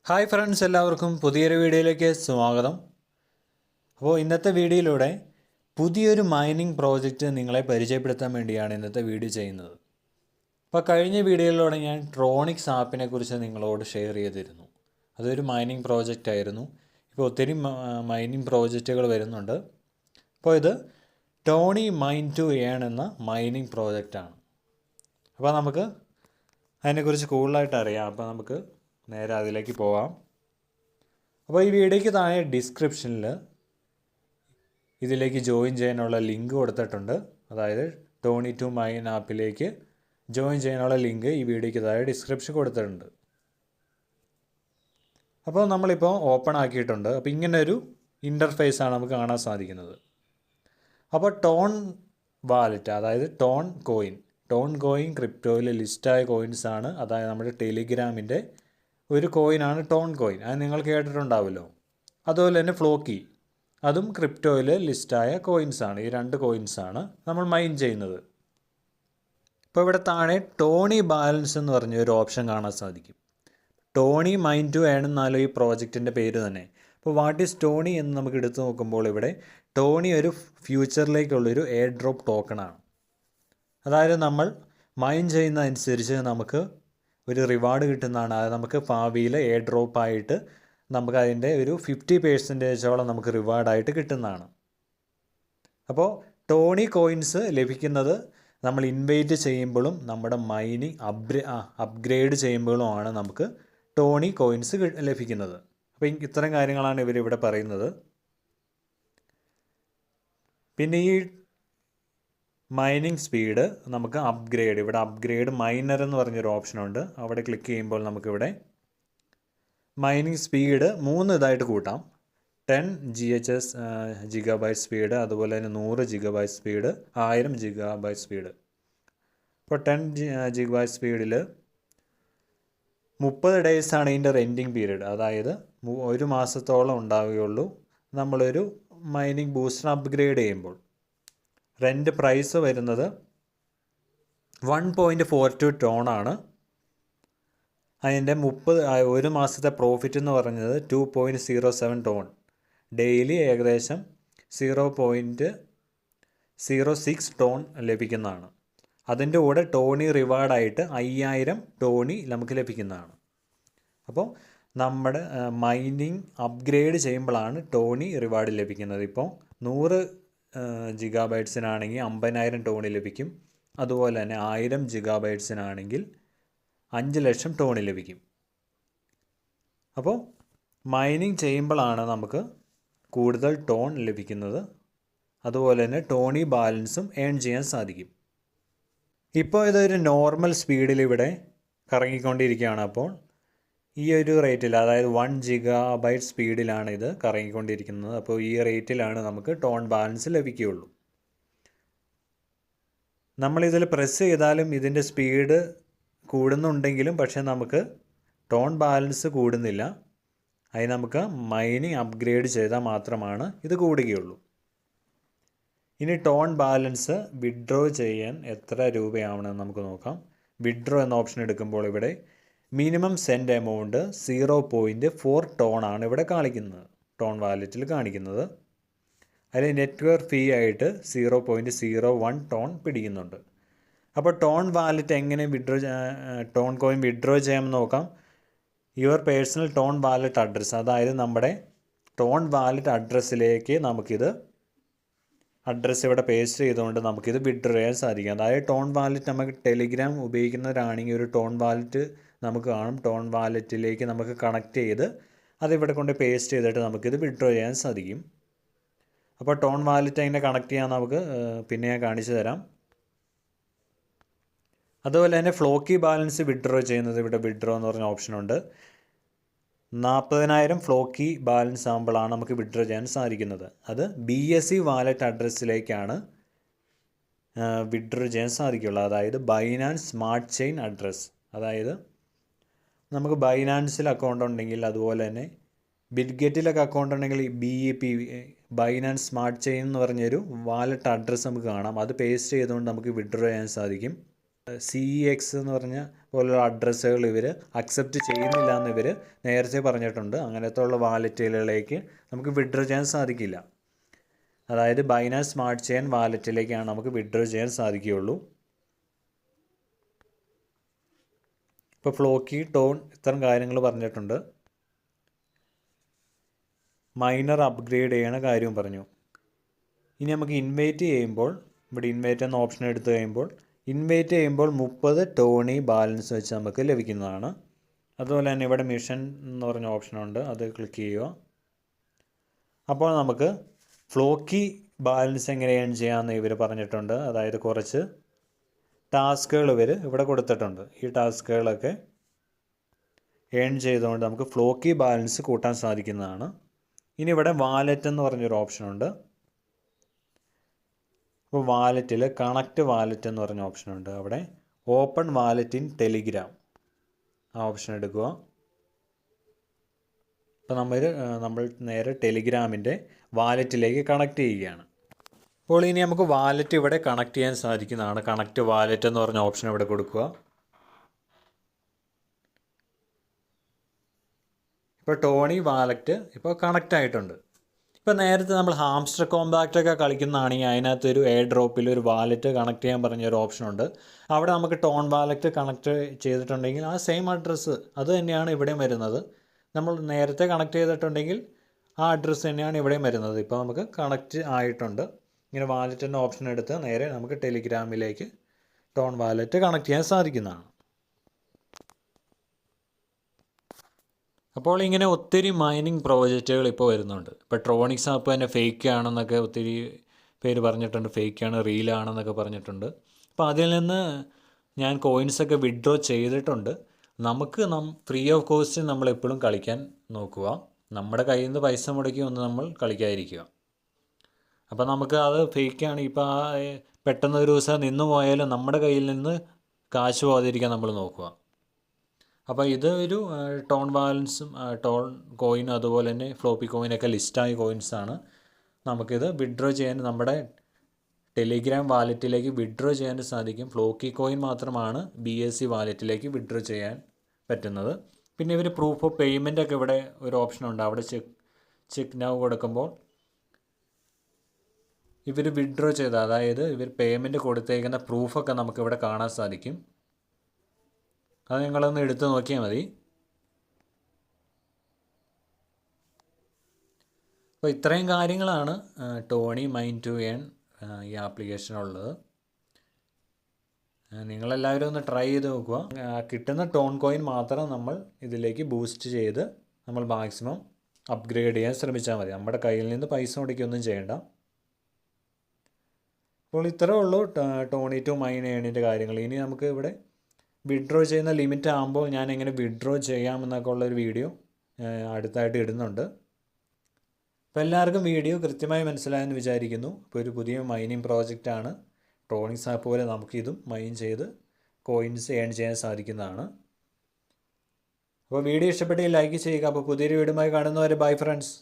Hi friends, എല്ലാവർക്കും പുതിയൊരു വീഡിയോയിലേക്ക് സ്വാഗതം. അപ്പോൾ ഇന്നത്തെ വീഡിയോയിലൂടെ പുതിയൊരു മൈനിങ് പ്രോജക്റ്റ് നിങ്ങളെ പരിചയപ്പെടുത്താൻ വേണ്ടിയാണ് ഇന്നത്തെ വീഡിയോ ചെയ്യുന്നത്. അപ്പോൾ കഴിഞ്ഞ വീഡിയോയിലൂടെ ഞാൻ ട്രോണിക്സ് ആപ്പിനെ കുറിച്ച് നിങ്ങളോട് ഷെയർ ചെയ്തിരുന്നു. അതൊരു മൈനിങ് പ്രോജക്റ്റ് ആയിരുന്നു. ഇപ്പോൾ ഒത്തിരി മൈനിങ് പ്രോജക്റ്റുകൾ വരുന്നുണ്ട്. അപ്പോൾ ഇത് ടോണി മൈൻ ടു ഏൺ എന്ന മൈനിങ് പ്രോജക്റ്റാണ്. അപ്പോൾ നമുക്ക് അതിനെക്കുറിച്ച് കൂടുതലായിട്ട് അറിയാം. അപ്പോൾ നമുക്ക് നേരെ അതിലേക്ക് പോവാം. അപ്പോൾ ഈ വീഡിയോയ്ക്ക് താഴെ ഡിസ്ക്രിപ്ഷനിൽ ഇതിലേക്ക് ജോയിൻ ചെയ്യാനുള്ള ലിങ്ക് കൊടുത്തിട്ടുണ്ട്. അതായത് ടോണി ടു മൈൻ ആപ്പിലേക്ക് ജോയിൻ ചെയ്യാനുള്ള ലിങ്ക് ഈ വീഡിയോയ്ക്ക് താഴെ ഡിസ്ക്രിപ്ഷൻ കൊടുത്തിട്ടുണ്ട്. അപ്പോൾ നമ്മളിപ്പോൾ ഓപ്പൺ ആക്കിയിട്ടുണ്ട്. അപ്പോൾ ഇങ്ങനൊരു ഇൻ്റർഫേസാണ് നമുക്ക് കാണാൻ സാധിക്കുന്നത്. അപ്പോൾ ടോൺ വാലറ്റ്, അതായത് ടോൺ കോയിൻ ക്രിപ്റ്റോയിൽ ലിസ്റ്റായ കോയിൻസാണ്. അതായത് നമ്മുടെ ടെലിഗ്രാമിൻ്റെ ഒരു കോയിനാണ് ടോൺ കോയിൻ. അത് നിങ്ങൾ കേട്ടിട്ടുണ്ടാവുമല്ലോ. അതുപോലെ തന്നെ ഫ്ലോക്കി, അതും ക്രിപ്റ്റോയിൽ ലിസ്റ്റായ കോയിൻസാണ്. ഈ രണ്ട് കോയിൻസാണ് നമ്മൾ മൈൻ ചെയ്യുന്നത്. ഇപ്പോൾ ഇവിടെ താഴെ ടോണി ബാലൻസ് എന്ന് പറഞ്ഞ ഒരു ഓപ്ഷൻ കാണാൻ സാധിക്കും. ടോണി മൈൻ ടു ഏൺ എന്നാലും ഈ പ്രോജക്റ്റിൻ്റെ പേര് തന്നെ. അപ്പോൾ വാട്ട് ഈസ് ടോണി എന്ന് നമുക്ക് എടുത്തു നോക്കുമ്പോൾ ഇവിടെ ടോണി ഒരു ഫ്യൂച്ചറിലേക്കുള്ളൊരു എയർ ഡ്രോപ്പ് ടോക്കണാണ്. അതായത് നമ്മൾ മൈൻ ചെയ്യുന്നതനുസരിച്ച് നമുക്ക് ഒരു റിവാർഡ് കിട്ടുന്നതാണ്. അത് നമുക്ക് ഭാവിയിൽ എയർ ഡ്രോപ്പായിട്ട് നമുക്ക് അതിൻ്റെ ഒരു 50% നമുക്ക് റിവാർഡായിട്ട് കിട്ടുന്നതാണ്. അപ്പോൾ ടോണി കോയിൻസ് ലഭിക്കുന്നത് നമ്മൾ ഇൻവൈറ്റ് ചെയ്യുമ്പോഴും നമ്മുടെ മൈനിങ് അപ്ഗ്രേഡ് ചെയ്യുമ്പോഴുമാണ് നമുക്ക് ടോണി കോയിൻസ് ലഭിക്കുന്നത്. അപ്പോൾ ഇത്തരം കാര്യങ്ങളാണ് ഇവരിവിടെ പറയുന്നത്. പിന്നെ ഈ മൈനിങ് സ്പീഡ് നമുക്ക് അപ്ഗ്രേഡ്, ഇവിടെ അപ്ഗ്രേഡ് മൈനർ എന്ന് പറഞ്ഞൊരു ഓപ്ഷനുണ്ട്. അവിടെ ക്ലിക്ക് ചെയ്യുമ്പോൾ നമുക്കിവിടെ മൈനിങ് സ്പീഡ് 3 ഇതായിട്ട് കൂട്ടാം. 10 GHz GB സ്പീഡ്, അതുപോലെ തന്നെ 100 GB സ്പീഡ്, 1000 GB സ്പീഡ്. ഇപ്പോൾ 10 GB സ്പീഡിൽ 30 ഡേയ്സാണ് ഇതിൻ്റെ റെൻറ്റിങ് പീരീഡ്. അതായത് 1 മാസത്തോളം ഉണ്ടാവുകയുള്ളൂ നമ്മളൊരു മൈനിങ് ബൂസ്റ്റർ അപ്ഗ്രേഡ് ചെയ്യുമ്പോൾ. റെൻറ്റ് പ്രൈസ് വരുന്നത് 1.42 ടോണാണ്. അതിൻ്റെ 1 മാസത്തെ പ്രോഫിറ്റ് എന്ന് പറഞ്ഞത് 2.07 ടോൺ. ഡെയിലി ഏകദേശം 0.06 ടോൺ ലഭിക്കുന്നതാണ്. അതിൻ്റെ കൂടെ ടോണി റിവാർഡായിട്ട് 5000 ടോണി നമുക്ക് ലഭിക്കുന്നതാണ്. അപ്പോൾ നമ്മുടെ മൈനിങ് അപ്ഗ്രേഡ് ചെയ്യുമ്പോഴാണ് ടോണി റിവാർഡ് ലഭിക്കുന്നത്. ഇപ്പോൾ 100 GB-നാണെങ്കിൽ 50,000 ടോണി ലഭിക്കും. അതുപോലെ തന്നെ 1000 GB-നാണെങ്കിൽ 5 ലക്ഷം ടോണി ലഭിക്കും. അപ്പോൾ മൈനിങ് ചെയ്യുമ്പോഴാണ് നമുക്ക് കൂടുതൽ ടോൺ ലഭിക്കുന്നത്. അതുപോലെ തന്നെ ടോണി ബാലൻസും ഏൺ ചെയ്യാൻ സാധിക്കും. ഇപ്പോൾ ഇതൊരു നോർമൽ സ്പീഡിൽ ഇവിടെ കറങ്ങിക്കൊണ്ടിരിക്കുകയാണ്. അപ്പോൾ ഈ ഒരു റേറ്റിൽ, അതായത് 1 GB സ്പീഡിലാണ് ഇത് കറങ്ങിക്കൊണ്ടിരിക്കുന്നത്. അപ്പോൾ ഈ റേറ്റിലാണ് നമുക്ക് ടോൺ ബാലൻസ് ലഭിക്കുകയുള്ളൂ. നമ്മളിതിൽ പ്രസ് ചെയ്താലും ഇതിൻ്റെ സ്പീഡ് കൂടുന്നുണ്ടെങ്കിലും പക്ഷേ നമുക്ക് ടോൺ ബാലൻസ് കൂടുന്നില്ല. അതിന് നമുക്ക് മൈനിങ് അപ്ഗ്രേഡ് ചെയ്താൽ മാത്രമാണ് ഇത് കൂടുകയുള്ളൂ. ഇനി ടോൺ ബാലൻസ് വിഡ്രോ ചെയ്യാൻ എത്ര രൂപയാവണമെന്ന് നമുക്ക് നോക്കാം. വിഡ്രോ എന്ന ഓപ്ഷൻ എടുക്കുമ്പോൾ ഇവിടെ മിനിമം സെൻഡ് എമൗണ്ട് 0.4 ടോണാണ് ഇവിടെ കാണിക്കുന്നത്, ടോൺ വാലറ്റിൽ കാണിക്കുന്നത്. അതിൽ നെറ്റ്വർക്ക് ഫീ ആയിട്ട് 0.01 ടോൺ പിടിക്കുന്നുണ്ട്. അപ്പോൾ ടോൺ വാലറ്റ് എങ്ങനെ ടോൺ കോയിൻ വിഡ്രോ ചെയ്യാമെന്ന് നോക്കാം. Your personal TON wallet address, അതായത് നമ്മുടെ ടോൺ വാലറ്റ് അഡ്രസ്സിലേക്ക് നമുക്കിത് അഡ്രസ്സ് ഇവിടെ പേസ്റ്റ് ചെയ്തുകൊണ്ട് നമുക്കിത് വിഡ്രോ ചെയ്യാൻ സാധിക്കും. അതായത് ടോൺ വാലറ്റ് നമുക്ക് ടെലിഗ്രാം ഉപയോഗിക്കുന്നവരാണെങ്കിൽ ഒരു ടോൺ വാലറ്റ് നമുക്ക് കാണും. ടോൺ വാലറ്റിലേക്ക് നമുക്ക് കണക്ട് ചെയ്ത് അതിവിടെ കൊണ്ട് പേസ്റ്റ് ചെയ്തിട്ട് നമുക്കിത് വിഡ്രോ ചെയ്യാൻ സാധിക്കും. അപ്പോൾ ടോൺ വാലറ്റ് എങ്ങനെ കണക്ട് ചെയ്യാൻ നമുക്ക് പിന്നെ ഞാൻ കാണിച്ചു തരാം. അതുപോലെ തന്നെ ഫ്ലോക്കി ബാലൻസ് വിഡ്രോ ചെയ്യുന്നത് ഇവിടെ വിഡ്രോ എന്ന് പറഞ്ഞ ഓപ്ഷനുണ്ട്. 40,000 ഫ്ലോക്കി ബാലൻസ് ആകുമ്പോഴാണ് നമുക്ക് വിഡ്രോ ചെയ്യാൻ സാധിക്കുന്നത്. അത് BSC വാലറ്റ് അഡ്രസ്സിലേക്കാണ് വിഡ്രോ ചെയ്യാൻ സാധിക്കുള്ളൂ. അതായത് ബൈനാൻസ് സ്മാർട്ട് ചെയിൻ അഡ്രസ്സ്. അതായത് നമുക്ക് ബൈനാൻസിൽ അക്കൗണ്ട് ഉണ്ടെങ്കിൽ, അതുപോലെ തന്നെ ബിറ്റ്ഗെറ്റിലൊക്കെ അക്കൗണ്ട് ഉണ്ടെങ്കിൽ BEP ബൈനാൻസ് സ്മാർട്ട് ചെയിൻ എന്ന് പറഞ്ഞൊരു വാലറ്റ് അഡ്രസ്സ് നമുക്ക് കാണാം. അത് പേസ്റ്റ് ചെയ്തുകൊണ്ട് നമുക്ക് വിഡ്രോ ചെയ്യാൻ സാധിക്കും. CEX എന്ന് പറഞ്ഞ പോലുള്ള അഡ്രസ്സുകൾ ഇവർ അക്സെപ്റ്റ് ചെയ്യുന്നില്ല എന്ന് ഇവർ നേരത്തെ പറഞ്ഞിട്ടുണ്ട്. അങ്ങനത്തെ ഉള്ള വാലറ്റുകളിലേക്ക് നമുക്ക് വിഡ്രോ ചെയ്യാൻ സാധിക്കില്ല. അതായത് ബൈനാൻസ് സ്മാർട്ട് ചെയിൻ വാലറ്റിലേക്കാണ് നമുക്ക് വിഡ്രോ ചെയ്യാൻ സാധിക്കുകയുള്ളൂ. ഇപ്പോൾ ഫ്ലോക്കി, ടോൺ ഇത്തരം കാര്യങ്ങൾ പറഞ്ഞിട്ടുണ്ട്. മൈനർ അപ്ഗ്രേഡ് ചെയ്യണ കാര്യവും പറഞ്ഞു. ഇനി നമുക്ക് ഇൻവൈറ്റ് ചെയ്യുമ്പോൾ, ഇവിടെ ഇൻവൈറ്റ് എന്ന ഓപ്ഷൻ എടുത്തു കഴിയുമ്പോൾ ഇൻവൈറ്റ് ചെയ്യുമ്പോൾ 30 ടോണി ബാലൻസ് വെച്ച് നമുക്ക് ലഭിക്കുന്നതാണ്. അതുപോലെ തന്നെ ഇവിടെ മിഷൻ എന്ന് പറഞ്ഞ ഓപ്ഷനുണ്ട്, അത് ക്ലിക്ക് ചെയ്യുക. അപ്പോൾ നമുക്ക് ഫ്ലോക്കി ബാലൻസ് എങ്ങനെ ഏൺ ചെയ്യാമെന്ന് ഇവർ പറഞ്ഞിട്ടുണ്ട്. അതായത് കുറച്ച് ടാസ്കുകൾ ഇവർ ഇവിടെ കൊടുത്തിട്ടുണ്ട്. ഈ ടാസ്കുകളൊക്കെ ഏൺ ചെയ്തുകൊണ്ട് നമുക്ക് ഫ്ലോക്കി ബാലൻസ് കൂട്ടാൻ സാധിക്കുന്നതാണ്. ഇനി ഇവിടെ വാലറ്റ് എന്ന് പറഞ്ഞൊരു ഓപ്ഷനുണ്ട്. അപ്പോൾ വാലറ്റിൽ കണക്റ്റ് വാലറ്റ് എന്ന് പറഞ്ഞ ഓപ്ഷനുണ്ട്. അവിടെ ഓപ്പൺ വാലറ്റ് ഇൻ ടെലിഗ്രാം ആ ഓപ്ഷൻ എടുക്കുക. അപ്പോൾ നമ്മൾ നേരെ ടെലിഗ്രാമിൻ്റെ വാലറ്റിലേക്ക് കണക്ട് ചെയ്യുകയാണ്. അപ്പോൾ ഇനി നമുക്ക് വാലറ്റ് ഇവിടെ കണക്ട് ചെയ്യാൻ സാധിക്കുന്നതാണ്. കണക്റ്റ് വാലറ്റ് എന്ന് പറഞ്ഞ ഓപ്ഷൻ ഇവിടെ കൊടുക്കുക. ഇപ്പോൾ ടോണി വാലറ്റ് ഇപ്പോൾ കണക്റ്റ് ആയിട്ടുണ്ട്. ഇപ്പോൾ നേരത്തെ നമ്മൾ ഹാംസ്റ്റർ കോമ്പാക്റ്റൊക്കെ കളിക്കുന്നതാണെങ്കിൽ അതിനകത്തൊരു എയർ ഡ്രോപ്പിൽ ഒരു വാലറ്റ് കണക്ട് ചെയ്യാൻ പറഞ്ഞൊരു ഓപ്ഷനുണ്ട്. അവിടെ നമുക്ക് ടോൺ വാലറ്റ് കണക്ട് ചെയ്തിട്ടുണ്ടെങ്കിൽ ആ സെയിം അഡ്രസ്സ് അത് തന്നെയാണ് ഇവിടെയും വരുന്നത്. നമ്മൾ നേരത്തെ കണക്ട് ചെയ്തിട്ടുണ്ടെങ്കിൽ ആ അഡ്രസ്സ് തന്നെയാണ് ഇവിടെയും വരുന്നത്. ഇപ്പോൾ നമുക്ക് കണക്റ്റ് ആയിട്ടുണ്ട്. ഇങ്ങനെ വാലറ്റിൻ്റെ ഓപ്ഷൻ എടുത്ത് നേരെ നമുക്ക് ടെലിഗ്രാമിലേക്ക് ടോൺ വാലറ്റ് കണക്ട് ചെയ്യാൻ സാധിക്കുന്നതാണ്. അപ്പോൾ ഇങ്ങനെ ഒത്തിരി മൈനിങ് പ്രോജക്റ്റുകൾ ഇപ്പോൾ വരുന്നുണ്ട്. ഇപ്പോൾ ട്രോണിക്സ് ആപ്പ് തന്നെ ഫേക്ക് ആണെന്നൊക്കെ ഒത്തിരി പേര് പറഞ്ഞിട്ടുണ്ട്. ഫേക്കാണ്, റീലാണെന്നൊക്കെ പറഞ്ഞിട്ടുണ്ട്. അപ്പോൾ അതിൽ നിന്ന് ഞാൻ കോയിൻസൊക്കെ വിഡ്രോ ചെയ്തിട്ടുണ്ട്. നമുക്ക് ഫ്രീ ഓഫ് കോസ്റ്റ് നമ്മളെപ്പോഴും കളിക്കാൻ നോക്കുക. നമ്മുടെ കയ്യിൽ നിന്ന് പൈസ മുടക്കി ഒന്ന് നമ്മൾ കളിക്കാതിരിക്കുക. അപ്പോൾ നമുക്ക് അത് ഫേക്കാണ്, ഇപ്പോൾ പെട്ടെന്ന് ഒരു ദിവസം നിന്ന് പോയാലും നമ്മുടെ കയ്യിൽ നിന്ന് കാശ് പോകാതിരിക്കാൻ നമ്മൾ നോക്കുക. അപ്പോൾ ഇത് ഒരു ടോൺ ബാലൻസും ടോൺ കോയിനും അതുപോലെ തന്നെ ഫ്ലോപ്പി കോയിനൊക്കെ ലിസ്റ്റായ കോയിൻസാണ്. നമുക്കിത് വിഡ്രോ ചെയ്യാൻ നമ്മുടെ ടെലിഗ്രാം വാലറ്റിലേക്ക് വിഡ്രോ ചെയ്യാൻ സാധിക്കും. ഫ്ലോക്കി കോയിൻ മാത്രമാണ് BSC വാലറ്റിലേക്ക് വിഡ്രോ ചെയ്യാൻ പറ്റുന്നത്. പിന്നെ ഇവർ പ്രൂഫ് ഓഫ് പേയ്മെൻ്റ് ഒക്കെ ഇവിടെ ഒരു ഓപ്ഷനുണ്ട്. അവിടെ ചെക്ക് നൗ കൊടുക്കുമ്പോൾ ഇവർ വിഡ്രോ ചെയ്ത, അതായത് ഇവർ പേയ്മെൻറ്റ് കൊടുത്തേക്കുന്ന പ്രൂഫൊക്കെ നമുക്കിവിടെ കാണാൻ സാധിക്കും. അത് നിങ്ങളൊന്ന് എടുത്ത് നോക്കിയാൽ മതി. അപ്പോൾ ഇത്രയും കാര്യങ്ങളാണ് ടോണി മൈൻ ടു ഏൺ ഈ ആപ്ലിക്കേഷനുള്ളത്. നിങ്ങളെല്ലാവരും ഒന്ന് ട്രൈ ചെയ്ത് നോക്കുക. കിട്ടുന്ന ടോൺ കോയിൻ മാത്രം നമ്മൾ ഇതിലേക്ക് ബൂസ്റ്റ് ചെയ്ത് നമ്മൾ മാക്സിമം അപ്ഗ്രേഡ് ചെയ്യാൻ ശ്രമിച്ചാൽ മതി. നമ്മുടെ കയ്യിൽ നിന്ന് പൈസ മുടക്കൊന്നും ചെയ്യേണ്ട. അപ്പോൾ ഇത്രയേ ഉള്ളൂ ടോണി ടു മൈൻ ഏണിൻ്റെ കാര്യങ്ങൾ. ഇനി നമുക്ക് ഇവിടെ വിഡ്രോ ചെയ്യുന്ന ലിമിറ്റ് ആകുമ്പോൾ ഞാൻ എങ്ങനെ വിഡ്രോ ചെയ്യാമെന്നൊക്കെ ഉള്ളൊരു വീഡിയോ അടുത്തായിട്ട് ഇടുന്നുണ്ട്. അപ്പോൾ എല്ലാവർക്കും വീഡിയോ കൃത്യമായി മനസ്സിലായെന്ന് വിചാരിക്കുന്നു. ഇപ്പോൾ ഒരു പുതിയ മൈനിങ് പ്രോജക്റ്റാണ്. ട്രോണിക്സ് ആപ്പ് പോലെ നമുക്കിതും മൈൻ ചെയ്ത് കോയിൻസ് ഏൺ ചെയ്യാൻ സാധിക്കുന്നതാണ്. അപ്പോൾ വീഡിയോ ഇഷ്ടപ്പെട്ടെങ്കിൽ ലൈക്ക് ചെയ്യുക. അപ്പോൾ പുതിയൊരു വീഡിയോയുമായി കാണുന്നവരെ ബൈ ഫ്രണ്ട്സ്.